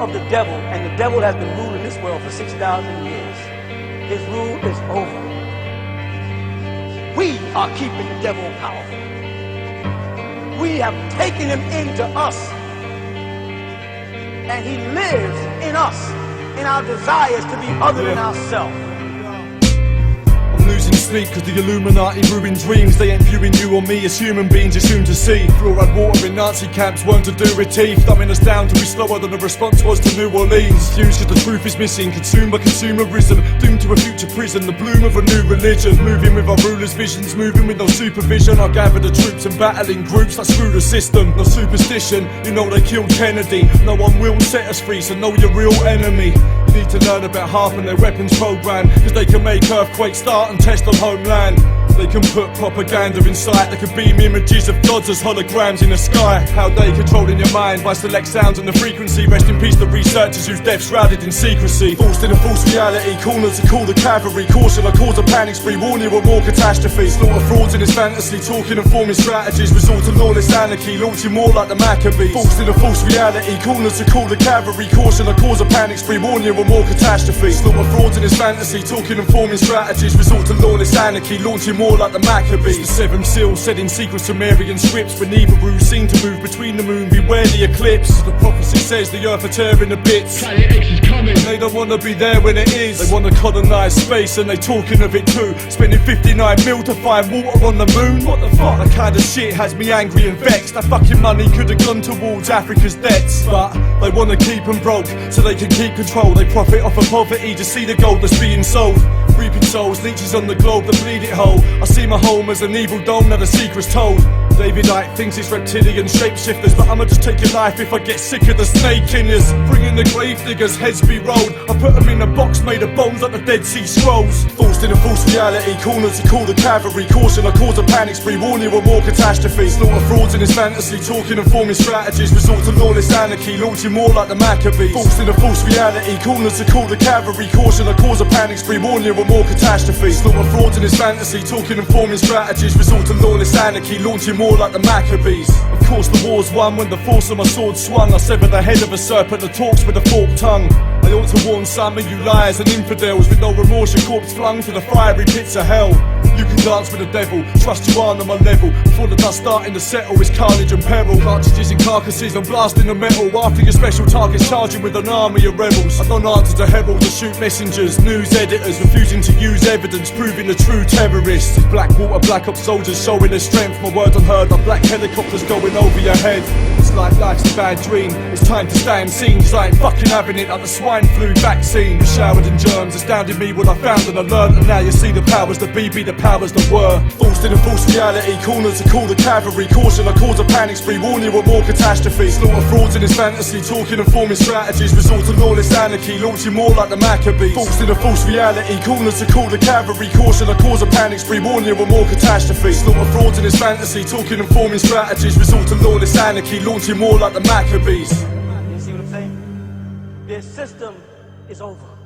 of the devil, and the devil has been ruling this world for 6,000 years. His rule is over. We are keeping the devil powerful. We have taken him into us, and he lives in us, in our desires to be other than ourselves. I'm losing sleep cause the Illuminati ruin dreams. They ain't viewing you or me as human beings you're soon to see. Fluoride water in Nazi camps weren't to do with teeth, dumbing us down to be slower than the response was to New Orleans. Fused cause the truth is missing, consumed by consumerism, doomed to a future prison, the bloom of a new religion. Moving with our rulers' visions, moving with no supervision. I gather the troops and battle in groups that screw the system. No superstition, you know they killed Kennedy. No one will set us free, so know your real enemy. You need to learn about half their weapons program, cause they can make earthquakes start and test on homeland. They can put propaganda in sight, they can beam images of gods as holograms in the sky. How they controlling your mind by select sounds and the frequency. Rest in peace the researchers whose death shrouded in secrecy. Forced in a false reality, corners to call the cavalry. Caution, I cause a panic spree, warn you of more catastrophes. Slaughter frauds in his fantasy, talking and forming strategies. Resort to lawless anarchy, launching more like the Maccabees. Forced in a false reality, corners to call the cavalry. Caution, I cause a panic spree, warn you of more catastrophes. Slaughter frauds in his fantasy, talking and forming strategies. Resort to lawless anarchy, launching more like the Maccabees. The seven seals said in secret Sumerian scripts, when Nibiru seemed to move between the moon, beware the eclipse. The prophecy says the earth are tearing to bits. Planet X is coming. They don't wanna be there when it is. They wanna colonise space and they talking of it too. Spending 59 mil to find water on the moon. What the fuck? That kind of shit has me angry and vexed. That fucking money could've gone towards Africa's debts, but they wanna keep them broke so they can keep control. They profit off of poverty, just see the gold that's being sold. Reaping souls, leeches on the globe that bleed it whole. I see my home as an evil dome, now the secret's told. David Icke thinks it's reptilian shapeshifters, but I'ma just take your life if I get sick of the snake in us. Bringing the grave diggers, heads be rolled. I put them in a box made of bones like the Dead Sea Scrolls. Forced in a false reality, corners to call the cavalry. Caution, I cause a panic spree, warn you of more catastrophes. Slaughter frauds in his fantasy, talking and forming strategies. Resort to lawless anarchy, launching more like the Maccabees. Forced in a false reality, corners to call the cavalry. Caution, I cause a panic spree, warn you of more catastrophes. Slaughter frauds in his fantasy, talking and forming strategies. Resort to lawless anarchy, launching more like the Maccabees. Of course the war's won when the force of my sword swung. I severed the head of a serpent that talks with a forked tongue. I ought to warn some of you liars and infidels, with no remorse your corpse flung to the fiery pits of hell. You can dance with the devil, trust you aren't on my level. Before the dust starting to settle, it's carnage and peril. Cartridges and carcasses, I'm blasting the metal. After your special targets charging with an army of rebels. I don't answer to heralds or shoot messengers. News editors refusing to use evidence, proving the true terrorists. Blackwater black ops soldiers showing their strength. My word unheard, like black helicopters going over your head. It's like life's a bad dream, it's time to stand seen, cause I ain't fucking having it like the swine flu vaccine. You showered in germs, astounded me what I found and I learned. And now you see the powers that be the powers that were. Forced in a false reality, corners to call the cavalry. Caution, I cause a panic spree, warn you of more catastrophes. Slaughter frauds in his fantasy, talking and forming strategies. Resort to lawless anarchy, launching more like the Maccabees. Forced in a false reality, corners to call the cavalry. Caution, I cause a panic spree, warn you of more catastrophes. Slaughter frauds in his fantasy, talking and forming strategies. Resort to lawless anarchy, launching more like the Maccabees. You see what I'm saying? Their system is over.